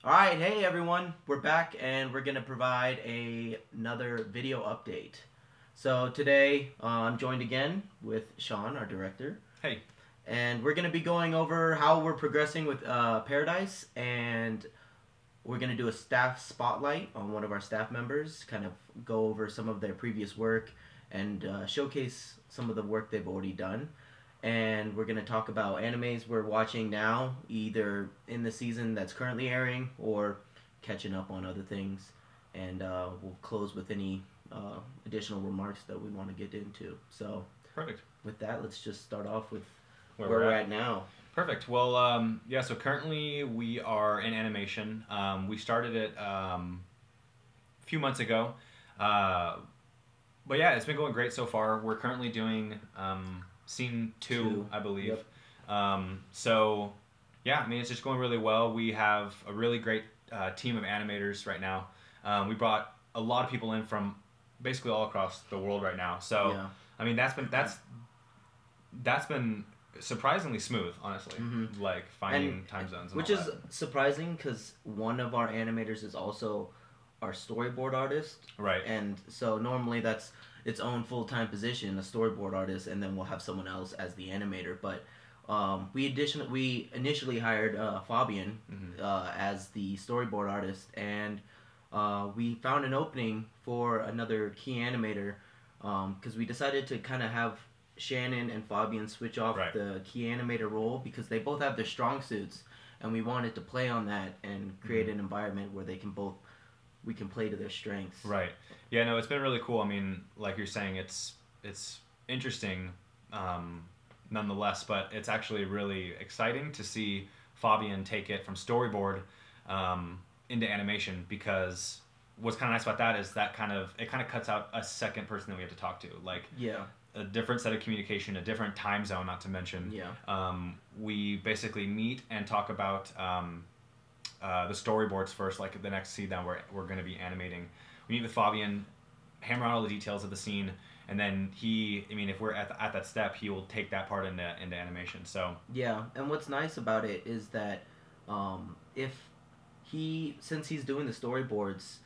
All right, hey everyone, we're back and we're gonna provide another video update. So today I'm joined again with Sean, our director, Hey. and we're gonna be going over how we're progressing with Paradise, and we're gonna do a staff spotlight on one of our staff members, kind of go over some of their previous work and showcase some of the work they've already done. And we're going to talk about animes we're watching now, either in the season that's currently airing or catching up on other things. And we'll close with any additional remarks that we want to get into. So, Perfect. with that, let's just start off with Where where we're we're at. at now. Perfect. Well, yeah, so currently we are in animation. We started it a few months ago. But yeah, it's been going great so far. We're currently doing scene two, I believe. Yep. So, yeah, I mean, it's just going really well. We have a really great team of animators right now. We brought a lot of people in from basically all across the world right now. So, Yeah. I mean, that's been surprisingly smooth, honestly. Mhm. Like finding And time zones, and which all is that. surprising because one of our animators is also our storyboard artist. Right. And so normally that's its own full-time position, a storyboard artist, and then we'll have someone else as the animator. But we initially hired Fabian as the storyboard artist, and we found an opening for another key animator because we decided to kind of have Shannon and Fabian switch off Right. the key animator role because they both have their strong suits, and we wanted to play on that and create an environment where we can play to their strengths. Right. Yeah, no, it's been really cool. I mean, like you're saying, it's interesting nonetheless, but it's actually really exciting to see Fabian take it from storyboard into animation, because what's kind of nice about that is that it kind of cuts out a second person that we have to talk to. Like, Yeah. a different set of communication, a different time zone, not to mention. Yeah. We basically meet and talk about the storyboards first, like the next scene that we're going to be animating. We meet with Fabian, hammer out all the details of the scene, and then if we're at that step, he will take that part into animation. So Yeah, and what's nice about it is that since he's doing the storyboards,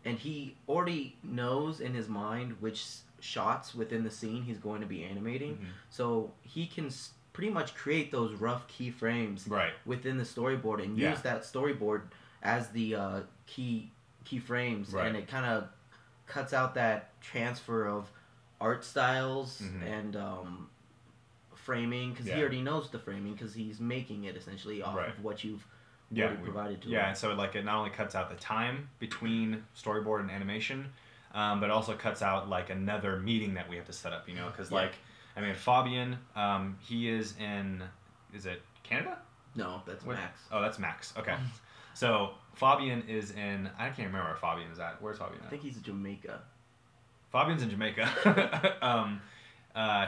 and he already knows in his mind which shots within the scene he's going to be animating, so he can pretty much create those rough keyframes right. within the storyboard and Yeah. use that storyboard as the keyframes, Right. and it kind of cuts out that transfer of art styles and framing, because Yeah. he already knows the framing because he's making it essentially off Right. of what you've Yeah, already provided to yeah, him. and so like it not only cuts out the time between storyboard and animation, but also cuts out like another meeting that we have to set up. Because Yeah. Fabian, he is it Canada? No, that's Max. Oh, that's Max. Okay, so Fabian is in. I can't remember where Fabian is at. Where's Fabian I at? think he's in Jamaica. Fabian's in Jamaica.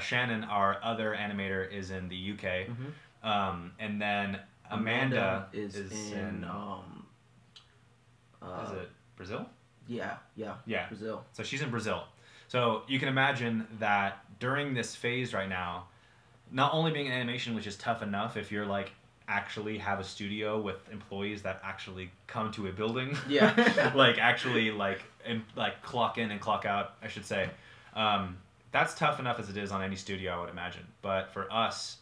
Shannon, our other animator, is in the UK, and then Amanda is in is it Brazil? Yeah. Brazil. So she's in Brazil. So you can imagine that during this phase right now, not only being in animation, which is tough enough if you're like actually have a studio with employees that actually come to a building, Yeah. like actually like clock in and clock out, I should say. That's tough enough as it is on any studio, I would imagine. But for us,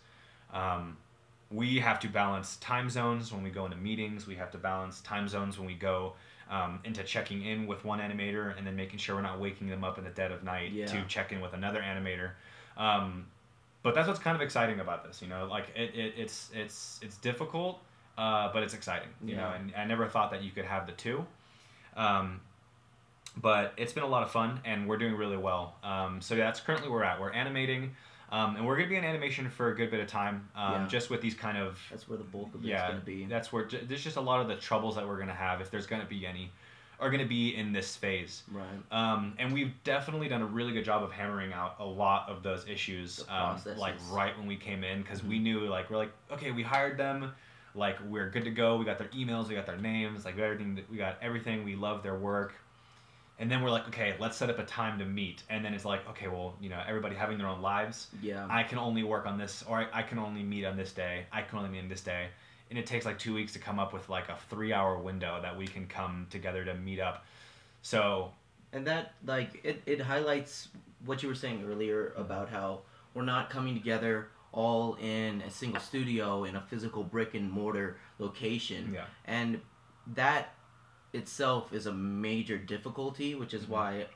we have to balance time zones when we go into meetings. We have to balance time zones when we go into checking in with one animator and then making sure we're not waking them up in the dead of night to check in with another animator. But that's what's kind of exciting about this, like it's difficult, but it's exciting, and I never thought that you could have the two. But it's been a lot of fun, and we're doing really well. So yeah, that's currently where we're at. We're animating, and we're going to be in animation for a good bit of time, just with these kind of... That's where the bulk of it's going to be. That's where... There's just a lot of the troubles that we're going to have, if there's going to be any, are going to be in this phase. Right. And we've definitely done a really good job of hammering out a lot of those issues, like right when we came in, because we knew, like, we're like, okay, we hired them, like, we're good to go, we got their emails, we got their names, like, we got everything, we love their work. And then we're like, okay, let's set up a time to meet. And then it's like, okay, well, everybody having their own lives. Yeah. I can only work on this, or I can only meet on this day. I can only meet on this day. and it takes like 2 weeks to come up with like a 3-hour window that we can come together to meet up. So, and that like it highlights what you were saying earlier about how we're not coming together all in a single studio in a physical brick and mortar location. Yeah. And that itself is a major difficulty, which is why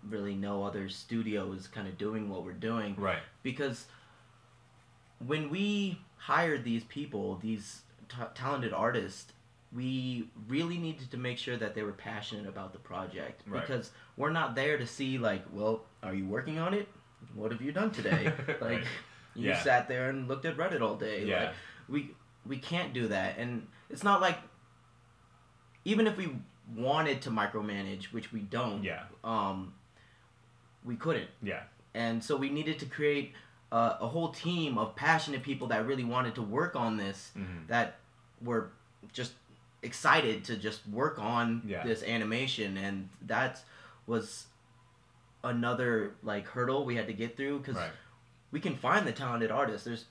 really no other studio is kind of doing what we're doing. Right. Because when we hired these people, these talented artists, we really needed to make sure that they were passionate about the project. Right. Because we're not there to see like, well, are you working on it? What have you done today? Like, Right. you Yeah. sat there and looked at Reddit all day. Yeah. Like, we can't do that. And it's not like, even if we wanted to micromanage, which we don't, Yeah. We couldn't. Yeah. And so we needed to create a whole team of passionate people that really wanted to work on this, that were just excited to just work on this animation. And that was another like hurdle we had to get through, because we can find the talented artists. There's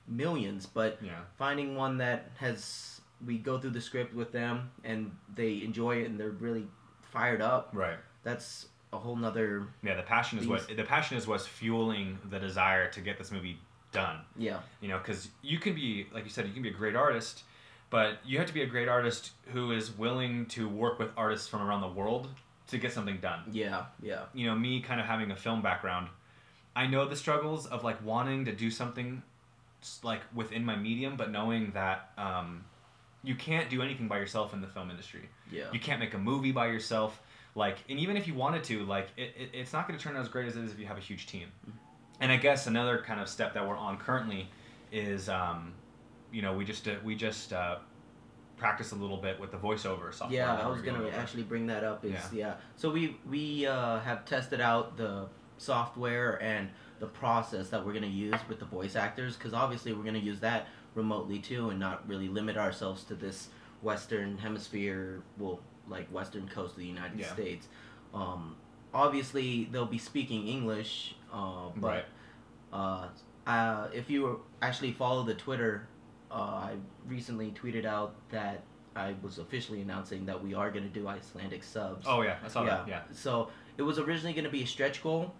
millions, but finding one that has, we go through the script with them and they enjoy it and they're really fired up. Right. That's a whole nother. Yeah, the passion is what's fueling the desire to get this movie done. Yeah. You know, because you can be, like you said, you can be a great artist, but you have to be a great artist who is willing to work with artists from around the world to get something done. Yeah, yeah. You know, me kind of having a film background, I know the struggles of like wanting to do something like within my medium, but knowing that you can't do anything by yourself in the film industry. Yeah. You can't make a movie by yourself. Like, and even if you wanted to, like, it's not going to turn out as great as it is if you have a huge team. And I guess another kind of step that we're on currently is, you know, we just practice a little bit with the voiceover software. Yeah, I was going to actually bring that up. So we have tested out the software and the process that we're going to use with the voice actors, because obviously we're going to use that remotely too and not really limit ourselves to this Western hemisphere, like Western coast of the United States. Obviously they'll be speaking English, but if you actually follow the Twitter, I recently tweeted out that I was officially announcing that we are going to do Icelandic subs. Oh yeah, I saw that. Yeah. So it was originally going to be a stretch goal,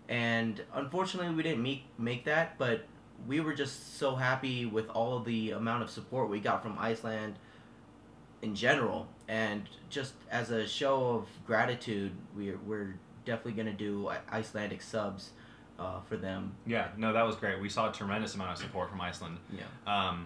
and unfortunately we didn't make that, but we were just so happy with all the amount of support we got from Iceland in general, and just as a show of gratitude, we're definitely going to do Icelandic subs for them. Yeah, no, that was great. We saw a tremendous amount of support from Iceland. Yeah.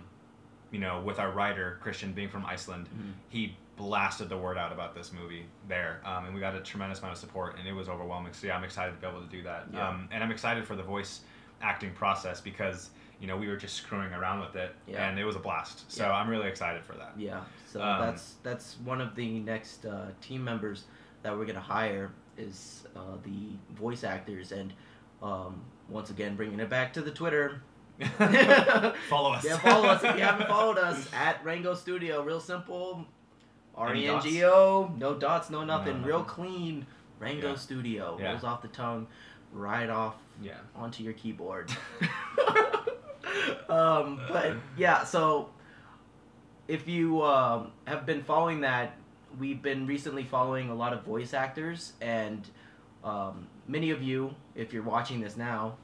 You know, with our writer, Christian, being from Iceland, he blasted the word out about this movie there, and we got a tremendous amount of support, and it was overwhelming. So yeah, I'm excited to be able to do that. Yeah. And I'm excited for the voice acting process, because, you know, we were just screwing around with it, and it was a blast. So I'm really excited for that. Yeah, so that's one of the next team members that we're going to hire is the voice actors. And once again, bringing it back to the Twitter. Follow us. Yeah, follow us if you haven't followed us at Rengo Studio. Real simple. RENGO. No dots, no nothing. Real clean. Rengo Studio. Rolls off the tongue, right off onto your keyboard. But yeah, so if you have been following that, we've been recently following a lot of voice actors, and many of you, if you're watching this now,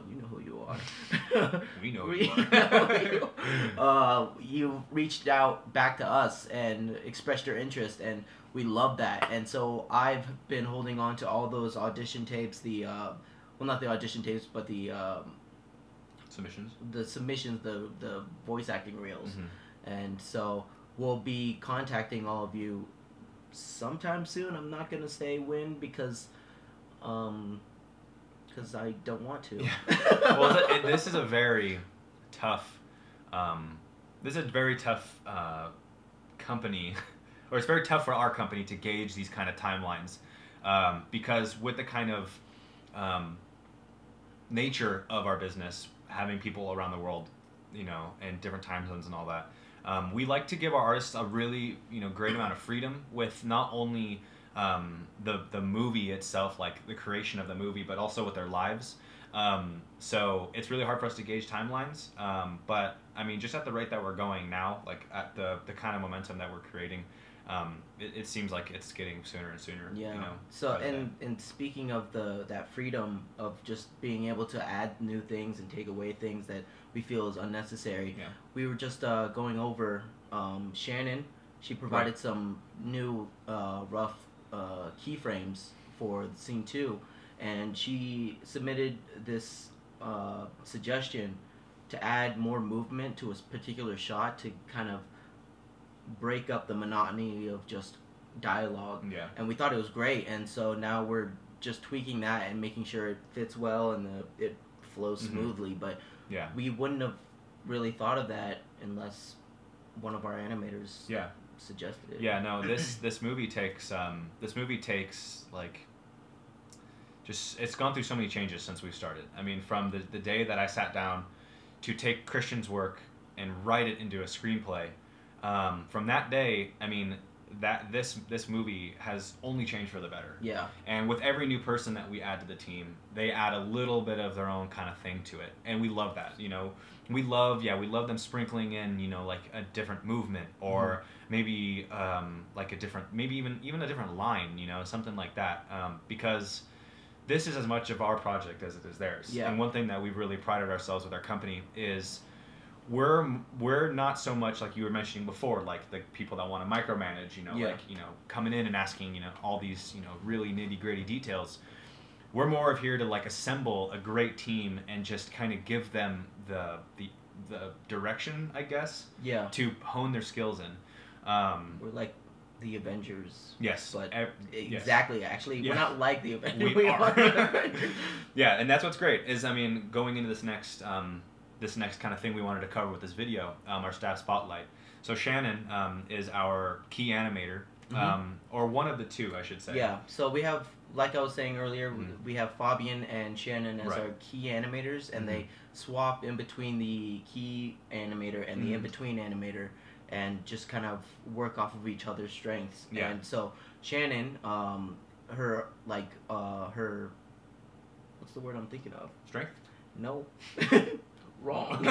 you know who you are. We know who you are. You reached out back to us and expressed your interest, and we love that. And so I've been holding on to all those audition tapes, well, not the audition tapes, but the submissions, the voice acting reels. And so we'll be contacting all of you sometime soon. I'm not gonna say when, because I don't want to. Well, this is a very tough company, or it's very tough for our company to gauge these kind of timelines, because with the kind of nature of our business, having people around the world, you know, and different time zones and all that, we like to give our artists a really, you know, great amount of freedom with not only the movie itself, like the creation of the movie, but also with their lives. So it's really hard for us to gauge timelines. But I mean, just at the rate that we're going now, like at the kind of momentum that we're creating, it seems like it's getting sooner and sooner. Yeah. You know. So But, and speaking of that freedom of just being able to add new things and take away things that we feel is unnecessary, Yeah. we were just going over Shannon. She provided Right. some new rough keyframes for scene 2, and she submitted this suggestion to add more movement to a particular shot to kind of break up the monotony of just dialogue. Yeah. And we thought it was great, and so now we're just tweaking that and making sure it fits well and it flows Mhm. smoothly. But Yeah. we wouldn't have really thought of that unless one of our animators Yeah. suggested it. Yeah, no, this movie takes like just it's gone through so many changes since we started. I mean, from the day that I sat down to take Christian's work and write it into a screenplay, from that day, I mean, that this movie has only changed for the better. Yeah. And with every new person that we add to the team, they add a little bit of their own kind of thing to it, and we love that. You know, we love them sprinkling in, you know, like a different movement or maybe like a different, maybe even a different line, you know, something like that, because this is as much of our project as it is theirs. Yeah. And one thing that we've really prided ourselves with our company is we're not so much like you were mentioning before, like the people that want to micromanage, you know, Yeah. like, you know, coming in and asking, you know, all these, you know, really nitty-gritty details. We're more of here to like assemble a great team and just kind of give them the direction, I guess, Yeah. to hone their skills in. We're like the Avengers. Yes. But Yes. exactly, actually, Yeah. we're not like the Avengers. We are. the Avengers. Yeah, and that's what's great is, I mean, going into this next kind of thing we wanted to cover with this video, our staff spotlight. So Shannon is our key animator, or one of the two, I should say. Yeah, so we have, like I was saying earlier, Mhm. we have Fabian and Shannon as Right. our key animators, and they swap in between the key animator and the in-between animator, and just kind of work off of each other's strengths. Yeah. And so Shannon, her what's the word I'm thinking of? Strength? No. Wrong.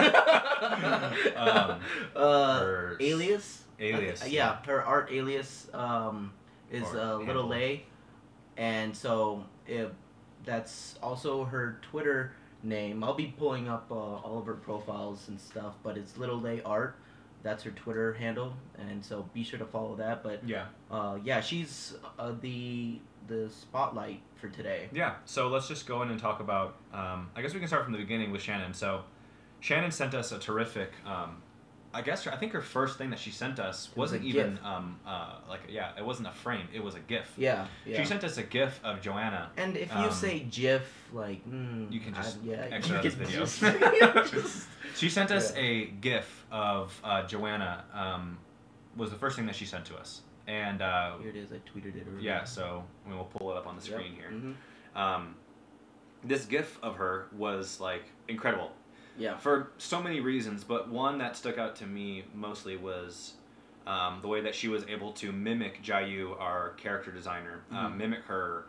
Her Alias? alias. Yeah, her art alias is Or Little handle. Lay, and so that's also her Twitter name. I'll be pulling up all of her profiles and stuff, but it's Little Lay Art. That's her Twitter handle, and so be sure to follow that. But Yeah. she's the spotlight for today. Yeah, so let's just go in and talk about, I guess we can start from the beginning with Shannon. So Shannon sent us a terrific, I think her first thing that she sent us wasn't a even, GIF. it wasn't a frame, it was a GIF. Yeah. She sent us a GIF of Joanna. And if you say GIF, like, you can just exit you out this can video. just- She sent us a GIF of Joanna, was the first thing that she sent to us. And here it is. I tweeted it earlier. yeah, so we'll pull it up on the screen here. Mhm. This GIF of her was like incredible. Yeah. For so many reasons, but one that stuck out to me mostly was the way that she was able to mimic Jayu, our character designer, mimic her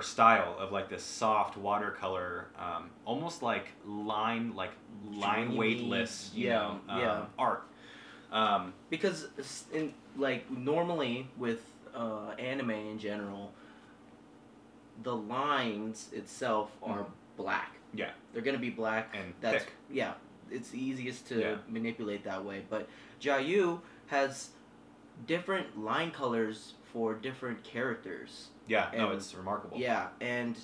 style of like this soft watercolor, almost like line Dreamy, weightless, art. Because in like normally with anime in general, the lines itself are black. Yeah. They're gonna be black And that's thick. Yeah, it's easiest to Yeah. manipulate that way. But Jayu has different line colors for different characters. Yeah, no, And- it's remarkable. Yeah, and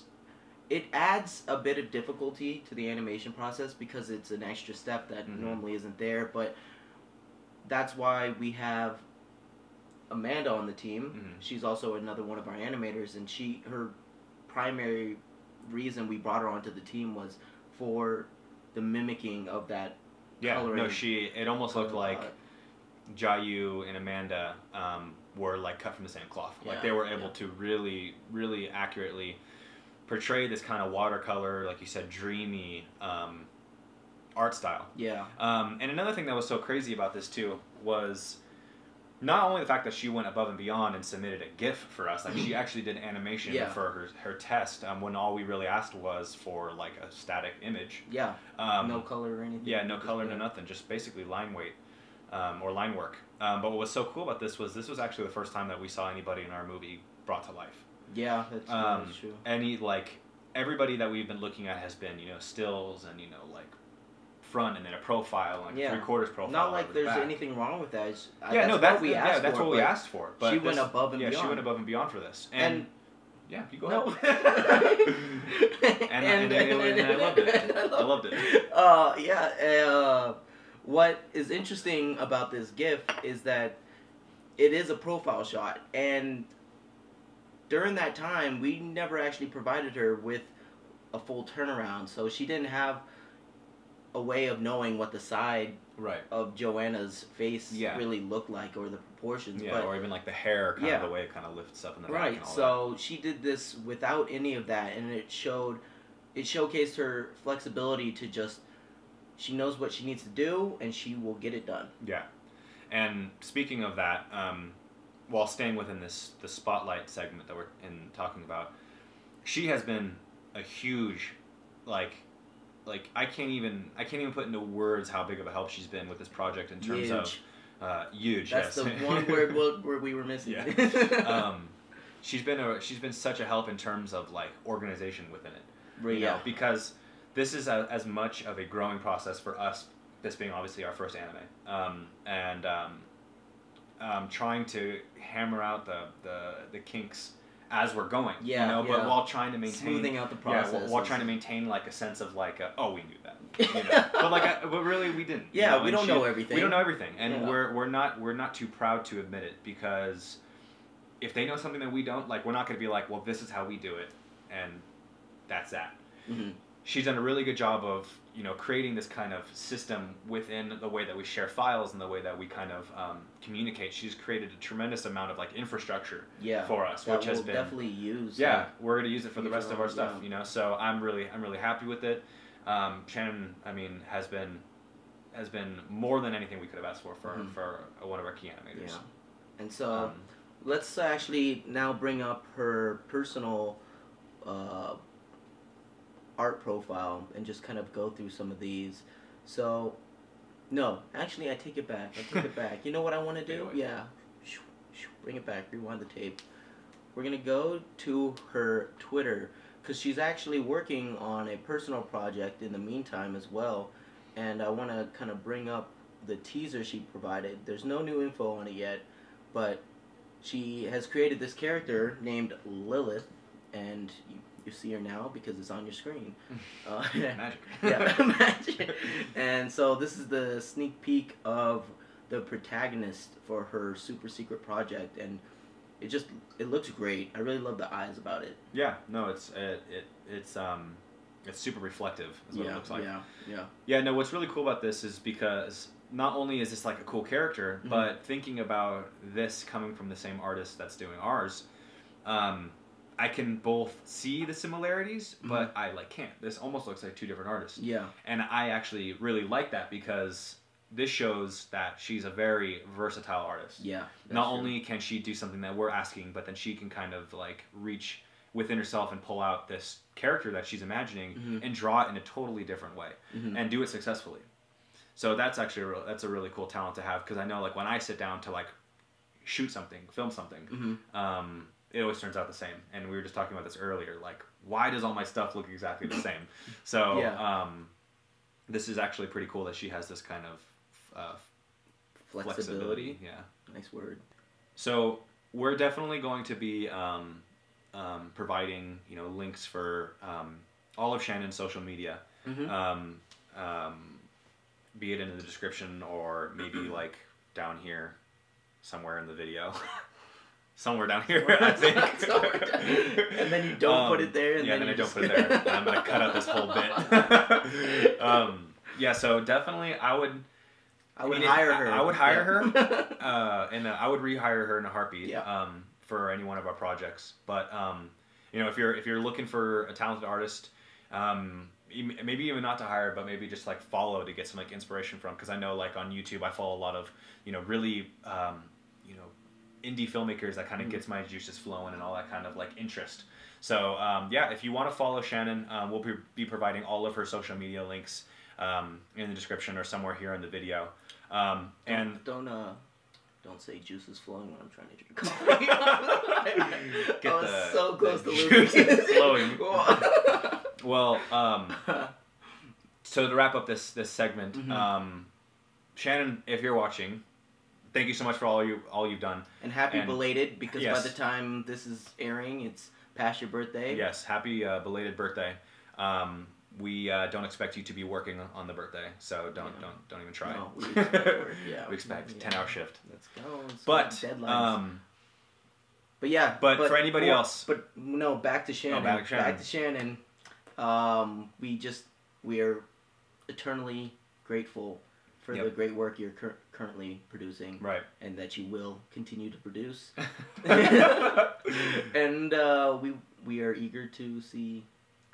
it adds a bit of difficulty to the animation process because it's an extra step that normally isn't there. But that's why we have Amanda on the team. She's also another one of our animators, and her primary reason we brought her onto the team was for the mimicking of that coloring. No, it almost looked like Jayu and Amanda were like cut from the same cloth. Like they were able to really, really accurately portray this kind of watercolor, like you said, dreamy art style. Yeah. And another thing that was so crazy about this too was not only the fact that she went above and beyond and submitted a GIF for us, like she actually did animation for her test, when all we really asked was for like a static image. Yeah. No color or anything. Yeah, no color, no nothing, just basically line weight, or line work. But what was so cool about this was actually the first time that we saw anybody in our movie brought to life. Yeah, that's true. Everybody that we've been looking at has been, stills and, like front and then a profile, like 3/4 profile. Not like there's anything wrong with that. That's what we asked for. But she went above and beyond. Yeah, she went above and beyond for this. And yeah, you go ahead. and I loved it. I loved it. What is interesting about this GIF is that it is a profile shot, and during that time, we never actually provided her with a full turnaround, so she didn't have a way of knowing what the side of Joanna's face really looked like, or the proportions. Yeah, or even like the hair, kind of the way it kind of lifts up in the back and all so that. She did this without any of that, and it showcased her flexibility to just, she knows what she needs to do, and she will get it done. Yeah. And speaking of that, while staying within the spotlight segment that we're talking about, she has been a huge, like I can't even put into words how big of a help she's been with this project in terms of huge. That's the one word we were missing. Yeah. She's been such a help in terms of like organization within it. You know, because this is as much of a growing process for us. This being obviously our first anime, trying to hammer out the kinks as we're going, but while trying to maintain smoothing out the process, while trying to maintain like a sense of like, oh, we knew that, but really we didn't. Yeah, we don't know everything. We don't know everything, and we're not too proud to admit it, because if they know something that we don't, like, we're not going to be like, well, this is how we do it, and that's that. Mm-hmm. She's done a really good job of, creating this kind of system within the way that we share files and the way that we kind of communicate. She's created a tremendous amount of like infrastructure for us, which has been definitely used. Yeah, we're going to use it for the rest of our stuff, So I'm really happy with it. Shannon, has been more than anything we could have asked for one of our key animators. Yeah. And so let's actually now bring up her personal art profile and just kind of go through some of these. So, no, actually I take it back. You know what I want to do? Yeah. Bring it back. Rewind the tape. We're going to go to her Twitter, because she's actually working on a personal project in the meantime as well. And I want to kind of bring up the teaser she provided. There's no new info on it yet, but she has created this character named Lilith, and you see her now because it's on your screen. Magic. Yeah, magic. And so this is the sneak peek of the protagonist for her super secret project, and it looks great. I really love the eyes about it. Yeah, no, it's super reflective is what it looks like. Yeah, no, what's really cool about this is because not only is this like a cool character, but thinking about this coming from the same artist that's doing ours, I can both see the similarities, but I can't. This almost looks like two different artists. Yeah. And I actually really like that, because this shows that she's a very versatile artist. Yeah. Not only can she do something that we're asking, but then she can kind of like reach within herself and pull out this character that she's imagining and draw it in a totally different way and do it successfully. So that's actually that's a really cool talent to have, because I know like when I sit down to like shoot something, film something, it always turns out the same. And we were just talking about this earlier, like, why does all my stuff look exactly the same? So this is actually pretty cool that she has this kind of flexibility. Yeah. Nice word. So we're definitely going to be providing, links for all of Shannon's social media, be it in the description or maybe like down here somewhere in the video. Somewhere down here, I think. And then you don't put it there. And then I don't put it there. And I'm going to cut out this whole bit. So definitely I would hire her. I would hire her. And I would rehire her in a heartbeat for any one of our projects. But, if you're looking for a talented artist, maybe even not to hire, but maybe just like follow to get some like inspiration from. Because I know like on YouTube I follow a lot of, really... indie filmmakers that kind of gets my juices flowing and all that kind of like interest. So yeah, if you want to follow Shannon, we'll be providing all of her social media links in the description or somewhere here in the video. And don't say juices flowing when I'm trying to drink coffee. I was so close to losing flowing. Well, so to wrap up this segment, Shannon, if you're watching, thank you so much for all you've done. And happy belated, because by the time this is airing, it's past your birthday. Yes, happy belated birthday. We don't expect you to be working on the birthday, so don't even try. No, we expect work. We expect 10-hour shift. Let's go. But deadlines. But yeah. But for anybody else. But no, back to Shannon. Back to Shannon. We are eternally grateful for the great work you're currently producing. Right. And that you will continue to produce. And we are eager to see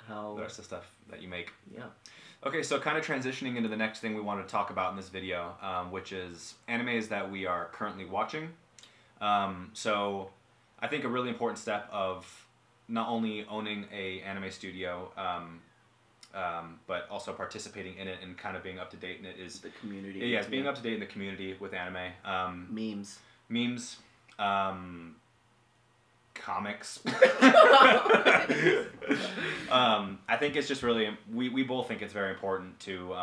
how the rest of the stuff that you make. Yeah. Okay, so kind of transitioning into the next thing we wanted to talk about in this video, which is animes that we are currently watching. So I think a really important step of not only owning a anime studio, but also participating in it and kind of being up to date in it is the community. Yeah, it's being up to date in the community with anime. Memes. Comics. I think it's just really, we both think it's very important to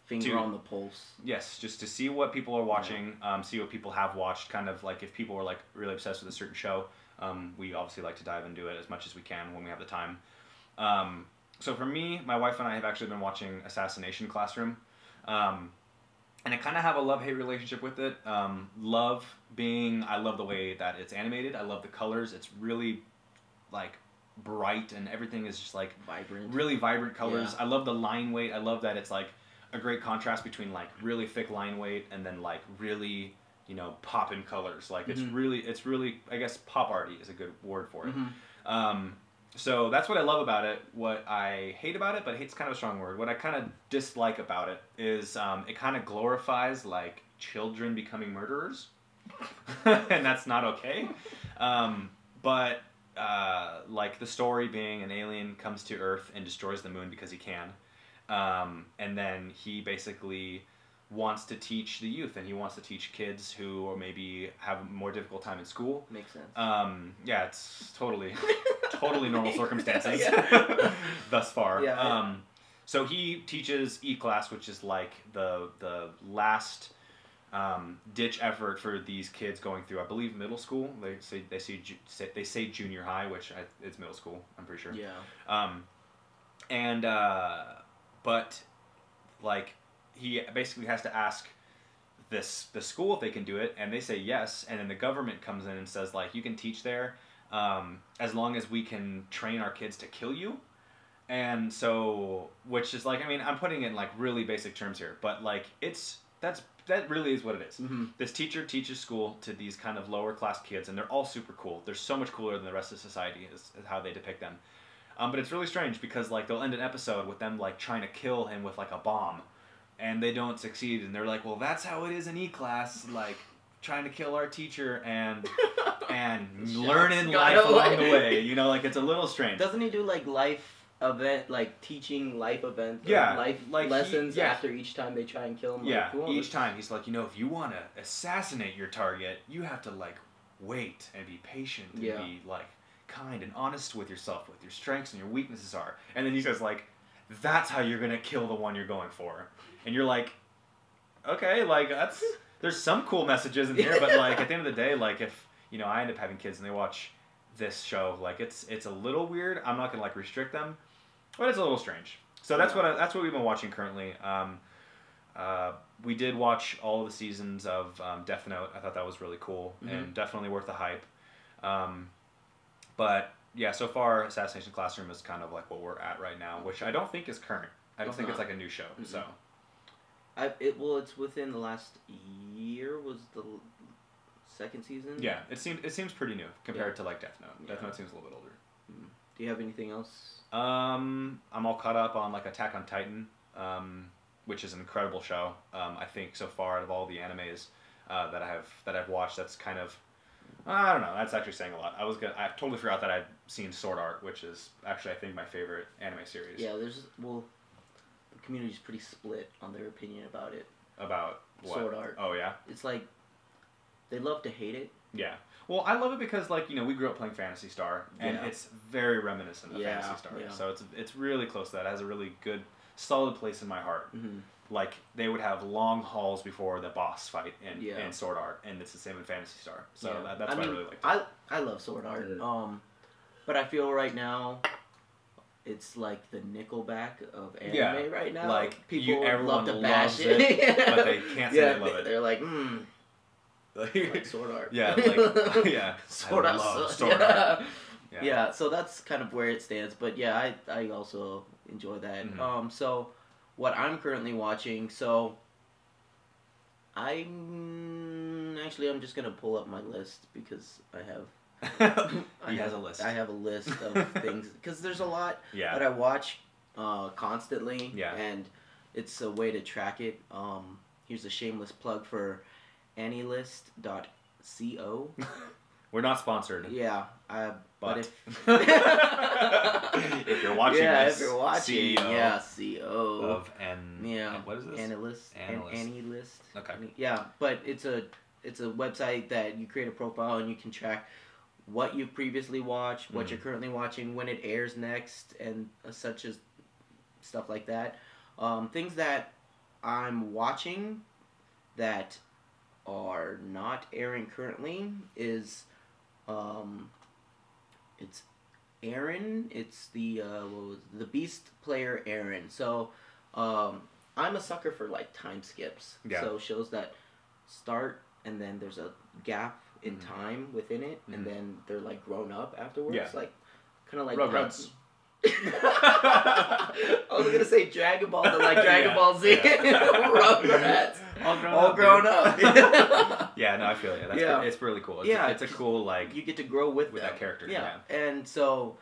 finger on the pulse. Yes, just to see what people are watching, see what people have watched, kind of like if people are like really obsessed with a certain show, we obviously like to dive into it as much as we can when we have the time. So for me, my wife and I have actually been watching Assassination Classroom. And I kind of have a love-hate relationship with it. Love being, I love the way that it's animated. I love the colors. It's really, like, bright, and everything is just, like, vibrant. Really vibrant colors. Yeah. I love the line weight. I love that it's, like, a great contrast between, like, really thick line weight and then, like, really, pop-in colors. Like, it's really, I guess, pop arty is a good word for it. So that's what I love about it. What I hate about it, but hate's kind of a strong word. What I kind of dislike about it is it kind of glorifies like children becoming murderers, and that's not okay. But like the story being an alien comes to Earth and destroys the moon because he can, and then he basically wants to teach the youth, and he wants to teach kids who or maybe have a more difficult time in school. Makes sense. Yeah, it's totally normal circumstances thus far. Yeah, so he teaches E-class, which is like the last ditch effort for these kids going through, I believe, middle school. They say junior high, which it's middle school, I'm pretty sure. Yeah. But like, he basically has to ask the school if they can do it, and they say yes, and then the government comes in and says, like, you can teach there as long as we can train our kids to kill you. And so, which is like, I mean, I'm putting it in like really basic terms here, but like that really is what it is. This teacher teaches school to these kind of lower class kids, and they're all super cool. They're so much cooler than the rest of society is how they depict them. But it's really strange because like they'll end an episode with them like trying to kill him with like a bomb, and they don't succeed, and they're like, well, that's how it is in E-class, like trying to kill our teacher and learning life along the way, like it's a little strange. Doesn't he do like life event, like teaching life events, life like lessons after each time they try and kill him? Yeah, like, each time he's like, if you want to assassinate your target, you have to like wait and be patient and be like kind and honest with yourself, with your strengths and your weaknesses are. And then he says like, that's how you're gonna kill the one you're going for. And you're like, okay, like there's some cool messages in here, but like at the end of the day, like if I end up having kids and they watch this show, like it's a little weird. I'm not gonna like restrict them, but it's a little strange. So that's what we've been watching currently. We did watch all of the seasons of Death Note. I thought that was really cool and definitely worth the hype. But yeah, so far Assassination Classroom is kind of like what we're at right now, which I don't think is current. I don't think it's like a new show. So. It's within the last year. Was the second season? Yeah, it seems pretty new compared to like Death Note. Yeah. Death Note seems a little bit older. Do you have anything else? I'm all caught up on like Attack on Titan, which is an incredible show. I think so far out of all the animes, that I've watched. That's kind of, I don't know. That's actually saying a lot. I totally forgot that I'd seen Sword Art, which is actually I think my favorite anime series. Yeah, the community's pretty split on their opinion about it. About what? Sword Art. Oh yeah. It's like they love to hate it. Yeah. Well, I love it because we grew up playing Phantasy Star, and it's very reminiscent of Phantasy Star. Yeah. So it's really close to that. It has a really good, solid place in my heart. Mm-hmm. Like they would have long hauls before the boss fight in Sword Art, and it's the same in Phantasy Star. So that's why I really liked it. I love Sword Art. But I feel right now, it's like the Nickelback of anime right now. Like people everyone love to bash it, but they can't say they love it. They're like, like Sword Art. Yeah, Sword Art. Sword Art. Yeah, so that's kind of where it stands. But yeah, I also enjoy that. Mm-hmm. So what I'm currently watching, I'm just gonna pull up my list because I have. He has a list. I have a list of things because there's a lot that I watch constantly, and it's a way to track it. Here's a shameless plug for Anylist.co. We're not sponsored. Yeah, but if if you're watching this, if you're watching, CO of what is this? Analyst. Okay. Yeah, but it's a website that you create a profile and you can track what you've previously watched, what you're currently watching, when it airs next, and such as stuff like that. Things that I'm watching that are not airing currently is it's Aaron. It's the Beast player Aaron. So I'm a sucker for like time skips. Yeah. So shows that start and then there's a gap in time within it, and then they're like grown up afterwards. Yeah. Like kind of like Rugrats. I was gonna say Dragon Ball, but like Dragon Ball Z. Rugrats. All grown up. Yeah, no, I feel it. It's really cool. It's a cool like you get to grow with that character. Yeah. And so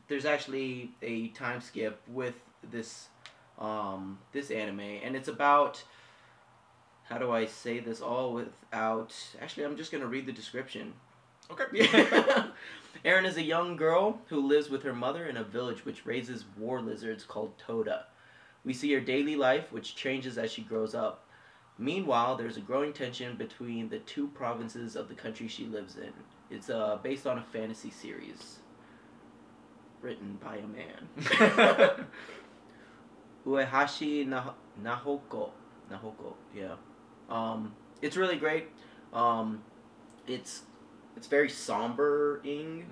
there's actually a time skip with this this anime, and it's about, how do I say this all without... Actually, I'm just going to read the description. Okay. Erin is a young girl who lives with her mother in a village which raises war lizards called Toda. We see her daily life, which changes as she grows up. Meanwhile, there's a growing tension between the two provinces of the country she lives in. It's based on a fantasy series written by a man. Uehashi Nahoko. Yeah. It's really great. It's very somber-ing.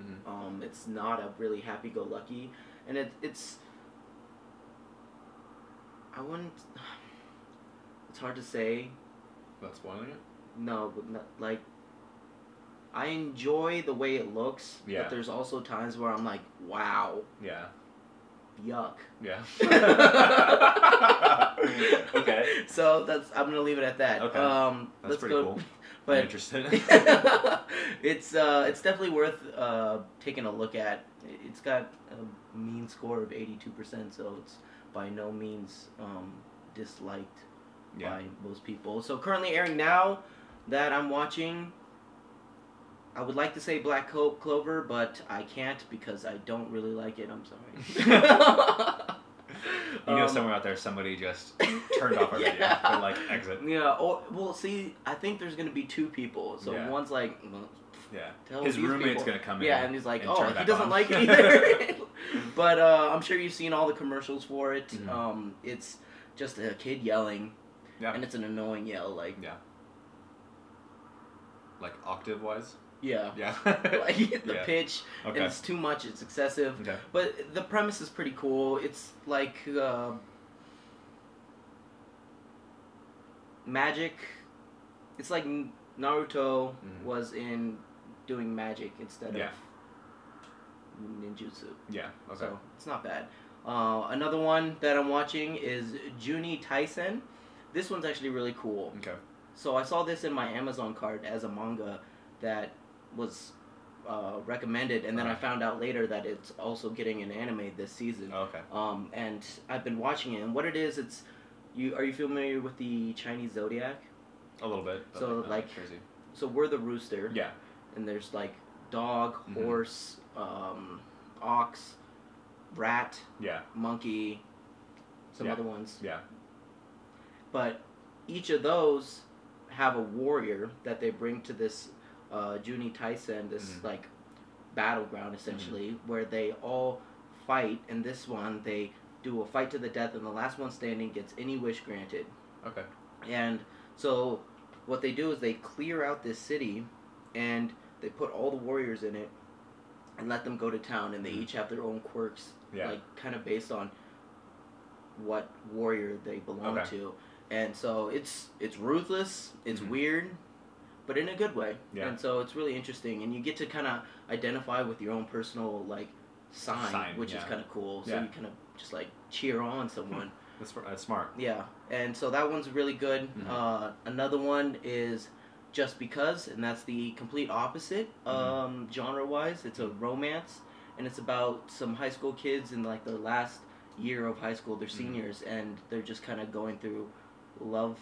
It's not a really happy-go-lucky, and it's I wouldn't. It's hard to say. Not spoiling it? No, but not, like, I enjoy the way it looks, but there's also times where I'm like, wow. Yeah. Yuck. Yeah. Okay. So I'm gonna leave it at that. Okay. That's let's pretty cool. But I'm interested. It's definitely worth taking a look at. It's got a mean score of 82%, so it's by no means disliked by most people. So currently airing now that I'm watching, I would like to say Black Clover, but I can't because I don't really like it. I'm sorry. You know, somewhere out there, somebody just turned off our video. They're like, exit. Yeah. Well, see, I think there's gonna be two people. So one's like, his roommate's gonna come in. Yeah, and he's like, he doesn't like it either. But I'm sure you've seen all the commercials for it. It's just a kid yelling, and it's an annoying yell, like octave wise. Yeah. Like the pitch, and it's too much. It's excessive. Okay. But the premise is pretty cool. It's like magic. It's like Naruto was in doing magic instead of ninjutsu. Yeah. Okay. So it's not bad. Another one that I'm watching is Juni Taisen. This one's actually really cool. Okay. So I saw this in my Amazon cart as a manga that was recommended, and then I found out later that it's also getting an anime this season. Oh, okay. And I've been watching it, and what it is, are you familiar with the Chinese zodiac? A little bit. But So like crazy. So we're the rooster. Yeah. And there's like dog, horse, ox, rat, monkey, some other ones. Yeah. But each of those have a warrior that they bring to this Juni Taisen, this like battleground essentially, where they all fight. And this one, they do a fight to the death, and the last one standing gets any wish granted. Okay. And so what they do is they clear out this city, and they put all the warriors in it, and let them go to town, and they each have their own quirks, like kind of based on what warrior they belong to. And so it's ruthless, it's weird, but in a good way. Yeah. And so it's really interesting, and you get to kind of identify with your own personal like sign which is kind of cool. So you kind of just like cheer on someone. That's smart. Yeah, and so that one's really good. Another one is Just Because, and that's the complete opposite genre-wise. It's a romance, and it's about some high school kids in like the last year of high school. They're seniors, and they're just kind of going through love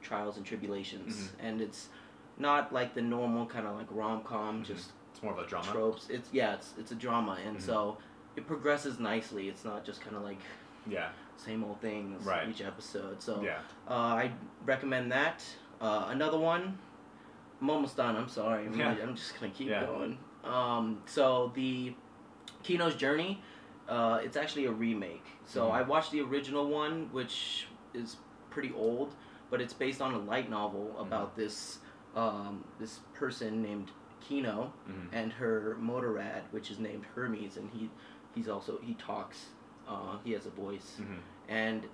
trials and tribulations. And it's not like the normal kind of like rom-com, just it's more of a drama. Tropes. It's a drama, and so it progresses nicely. It's not just kind of like same old things each episode. So I recommend that. Another one, I'm almost done. I'm sorry. I'm just gonna keep going. So the Kino's Journey, it's actually a remake. So I watched the original one, which is pretty old, but it's based on a light novel about this this person named Kino and her motorrad, which is named Hermes, and he talks. He has a voice, and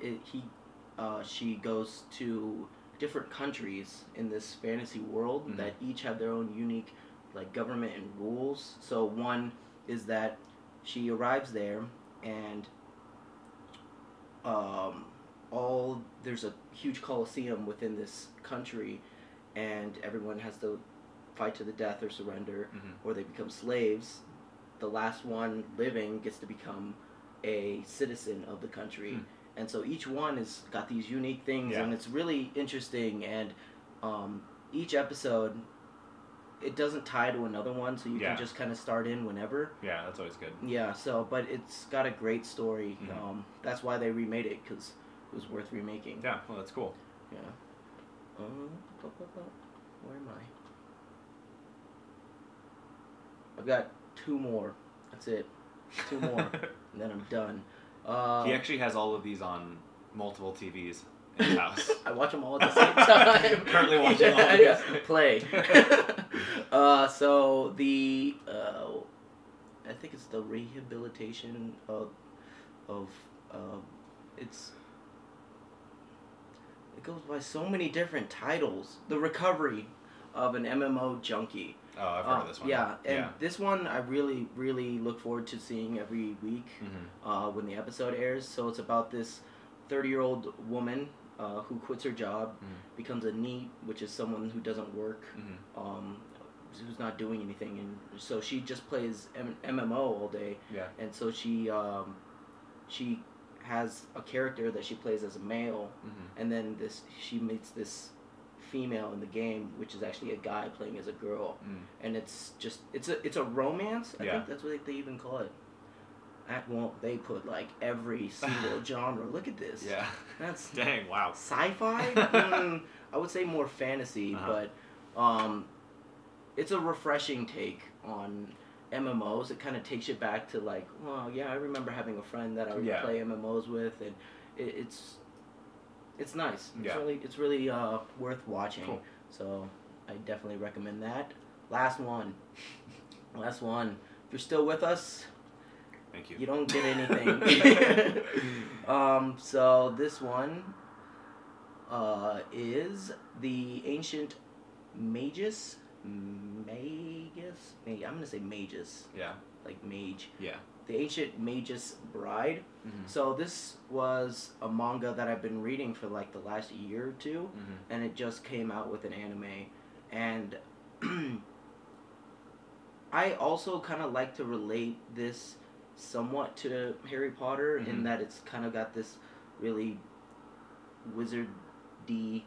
she goes to different countries in this fantasy world that each have their own unique like government and rules. So one is that she arrives there, and there's a huge coliseum within this country, and everyone has to fight to the death or surrender, or they become slaves. The last one living gets to become a citizen of the country. And so each one has got these unique things, and it's really interesting. And each episode, it doesn't tie to another one, so you can just kind of start in whenever. Yeah, that's always good. Yeah, so, but it's got a great story. That's why they remade it, because it was worth remaking. Yeah, well, that's cool. Yeah. Where am I? I've got 2 more. That's it. 2 more. And then I'm done. He actually has all of these on multiple TVs in his house. I watch them all at the same time. Currently watching all of these. Play. So the I think it's the rehabilitation of it goes by so many different titles. The recovery of an MMO junkie. Oh, I've heard of this one. Yeah, and this one I really, really look forward to seeing every week when the episode airs. So it's about this 30-year-old woman who quits her job, becomes a NEET, which is someone who doesn't work, who's not doing anything, and so she just plays MMO all day. Yeah. And so she has a character that she plays as a male, and then she meets this female in the game, which is actually a guy playing as a girl, and it's a romance. I think that's what they even call it. They put like every single genre. Look at this. Yeah, that's dang wow. Sci-fi. I would say more fantasy, but it's a refreshing take on MMOs. It kind of takes you back to like, well, yeah, I remember having a friend that I would play MMOs with, and it's nice. It's really worth watching. Cool. So I definitely recommend that. Last one. If you're still with us, thank you. You don't get anything. So this one is the Ancient Magus. I'm gonna say Magus. Yeah. Like mage. Yeah. The Ancient Magus Bride. So this was a manga that I've been reading for like the last year or two, and it just came out with an anime. And I also kind of like to relate this somewhat to Harry Potter in that it's kind of got this really wizardy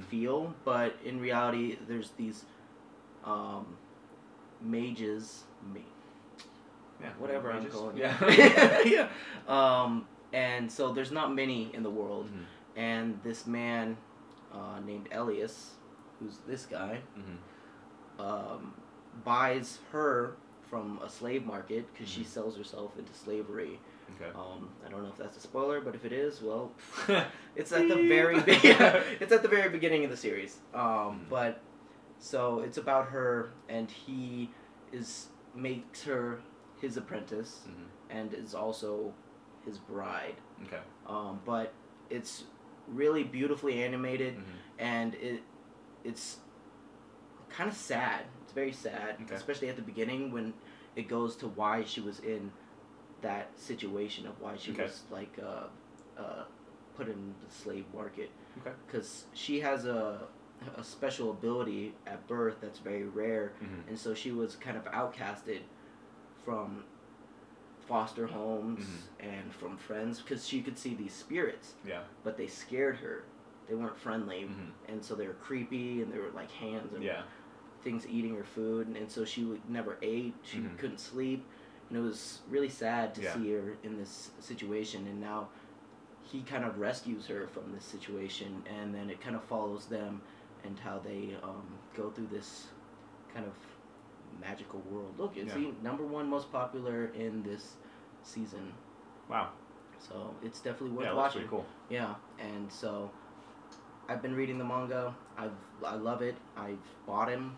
feel, but in reality, there's these mages, whatever mages? I'm calling it. Yeah. And so there's not many in the world, and this man named Elias, who's this guy, buys her from a slave market because she sells herself into slavery. Okay. I don't know if that's a spoiler, but if it is, well, it's at the very beginning of the series. But so it's about her, and he makes her his apprentice, and is also his bride. Okay. But it's really beautifully animated, and it's kind of sad. It's very sad, especially at the beginning when it goes to why she was in that situation of why she was like put in the slave market. Okay. Because she has a special ability at birth that's very rare, and so she was kind of outcasted from foster homes and from friends because she could see these spirits. Yeah. But they scared her. They weren't friendly, and so they were creepy, and they were like hands and things eating her food, and so she never ate. She couldn't sleep, and it was really sad to see her in this situation. And now he kind of rescues her from this situation, and then it kind of follows them and how they go through this kind of magical world. Look, it's the #1 most popular in this season. Wow. So it's definitely worth watching. watching. Pretty cool. Yeah, and so I've been reading the manga. I love it. I've bought him.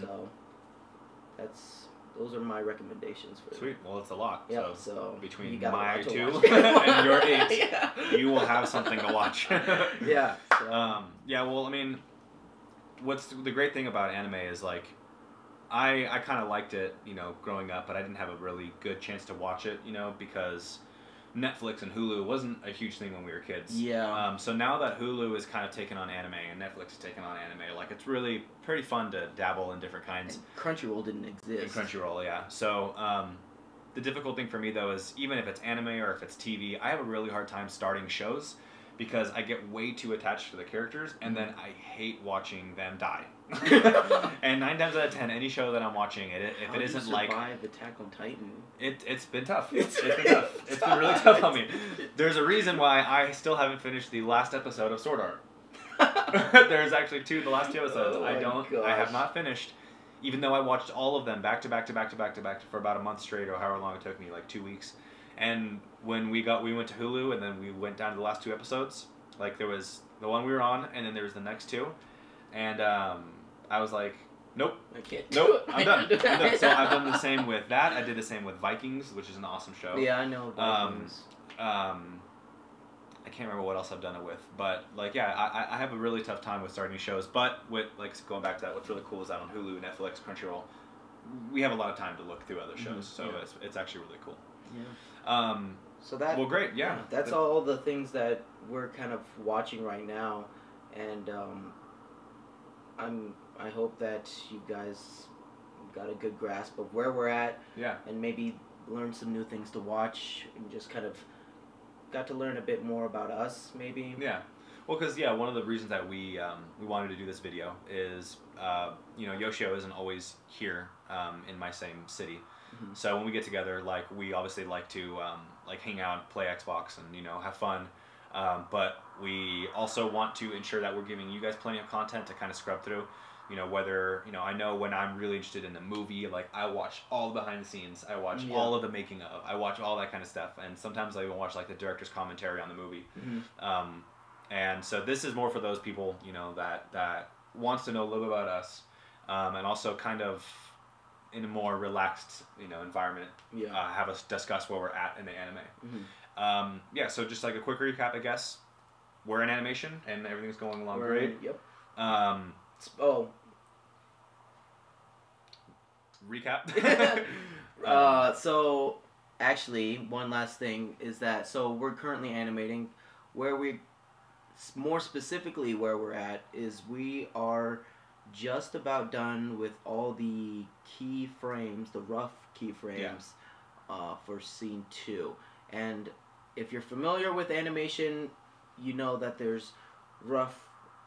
So those are my recommendations for Sweet. Well, it's a lot. Yep, so between you my 2 and your 8, you will have something to watch. Yeah. So. Yeah. Well, I mean, what's the great thing about anime is like, I kind of liked it, growing up, but I didn't have a really good chance to watch it, because Netflix and Hulu wasn't a huge thing when we were kids. Yeah. So now that Hulu is kind of taken on anime and Netflix is taking on anime, like it's really pretty fun to dabble in different kinds. And Crunchyroll didn't exist. And Crunchyroll, yeah. So the difficult thing for me though is even if it's anime or if it's TV, I have a really hard time starting shows because I get way too attached to the characters and then I hate watching them die. And 9 times out of 10, any show that I'm watching, if it isn't like Attack on Titan, it's been tough. It's been tough. It's been really tough on me. There's a reason why I still haven't finished the last episode of Sword Art. There's actually the last 2 episodes. I have not finished, even though I watched all of them back to back for about a month straight, or however long it took me, like 2 weeks. And when we went to Hulu, and then we went down to the last 2 episodes. Like there was the one we were on, and then there was the next 2, and I was like, nope, I can't. Nope, I'm done. So I've done the same with that. I did the same with Vikings, which is an awesome show. Yeah, I know Vikings. I can't remember what else I've done it with, but like, yeah, I have a really tough time with starting new shows. But with like going back to that, what's really cool is that on Hulu, Netflix, Crunchyroll, we have a lot of time to look through other shows. So it's actually really cool. Yeah. So well, great. Yeah. That's all the things that we're kind of watching right now, and I hope that you guys got a good grasp of where we're at. Yeah. And maybe learn some new things to watch, and just kind of got to learn a bit more about us, maybe. Yeah. Well, because one of the reasons that we wanted to do this video is Yoshio isn't always here in my same city. So when we get together, like we obviously like to like hang out, play Xbox, and have fun. But we also want to ensure that we're giving you guys plenty of content to kind of scrub through. Whether I know when I'm really interested in a movie, like I watch all the behind the scenes, I watch all of the making of, I watch all that kind of stuff, and sometimes I even watch like the director's commentary on the movie. And so this is more for those people that wants to know a little bit about us, and also kind of in a more relaxed environment, have us discuss where we're at in the anime. So just like a quick recap, I guess. We're in animation and everything's going along great. Yep. Recap. So actually, one last thing is that we're currently animating. More specifically, where we're at is we are just about done with all the keyframes, the rough keyframes, for scene 2. And if you're familiar with animation, you know that there's rough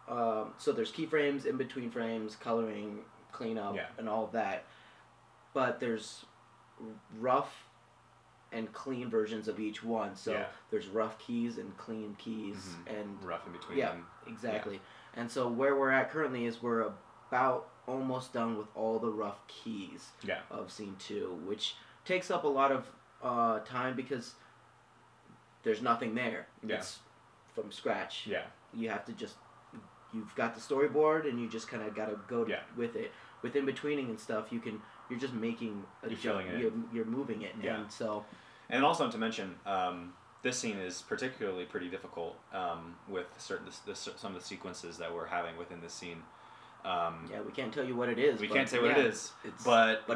So there's keyframes, in between frames, coloring, cleanup, and all of that. But there's rough and clean versions of each one. So there's rough keys and clean keys and rough in between. Yeah, exactly. Yeah. And so where we're at currently is we're about almost done with all the rough keys of scene 2, which takes up a lot of time because there's nothing there. Yeah. It's from scratch. Yeah. You have to just, you've got the storyboard and you just kind of got to go with it. With in betweening and stuff, you're just making you're filling it. You're moving it. Yeah. And so. And also to mention, this scene is particularly pretty difficult with some of the sequences that we're having within this scene. We can't tell you what it is. We can't say what it is, but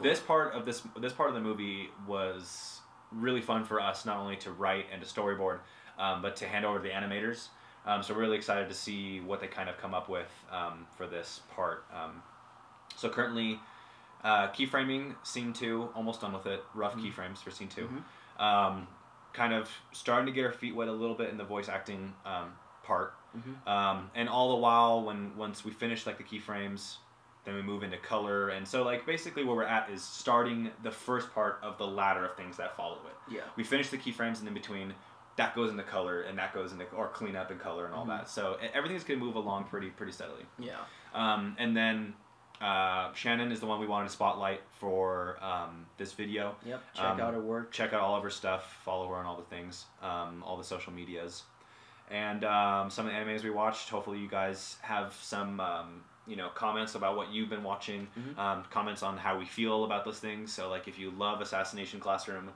this part of the movie was really fun for us, not only to write and to storyboard, but to hand over to the animators. So we're really excited to see what they kind of come up with for this part. So currently, keyframing scene 2, almost done with it. Rough keyframes for scene 2. Kind of starting to get our feet wet a little bit in the voice acting part. And all the while, once we finish like the keyframes, then we move into color. And so like basically where we're at is starting the first part of the ladder of things that follow it. Yeah. We finish the keyframes and in between, that goes into color and that goes into or cleanup and color and all that. So everything's gonna move along pretty steadily. Yeah. And then Shannon is the one we wanted to spotlight for this video. Yep. Check out her work. Check out all of her stuff. Follow her on all the things, all the social medias. And some of the animes we watched. Hopefully you guys have some comments about what you've been watching. Comments on how we feel about those things. So like if you love Assassination Classroom,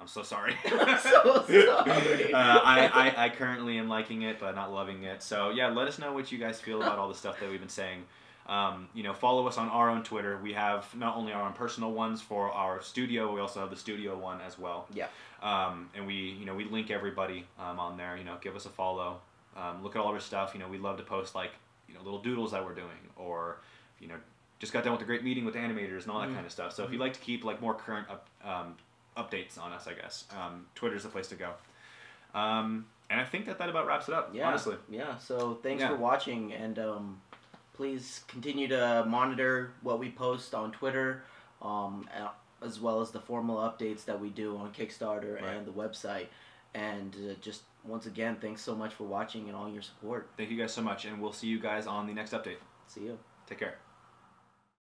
I'm so sorry. I'm so sorry. I currently am liking it, but not loving it. So yeah, let us know what you guys feel about all the stuff that we've been saying. Follow us on our own Twitter. We have not only our own personal ones for our studio, we also have the studio one as well. Yeah. And we link everybody on there. Give us a follow. Look at all of our stuff. We love to post like little doodles that we're doing, or just got done with a great meeting with animators and all that kind of stuff. So if you'd like to keep like more current updates on us, I guess Twitter's the place to go. And I think that about wraps it up. Yeah. Honestly. Yeah. So thanks for watching, and please continue to monitor what we post on Twitter, as well as the formal updates that we do on Kickstarter and the website. And just once again, thanks so much for watching and all your support. Thank you guys so much, and we'll see you guys on the next update. See you. Take care.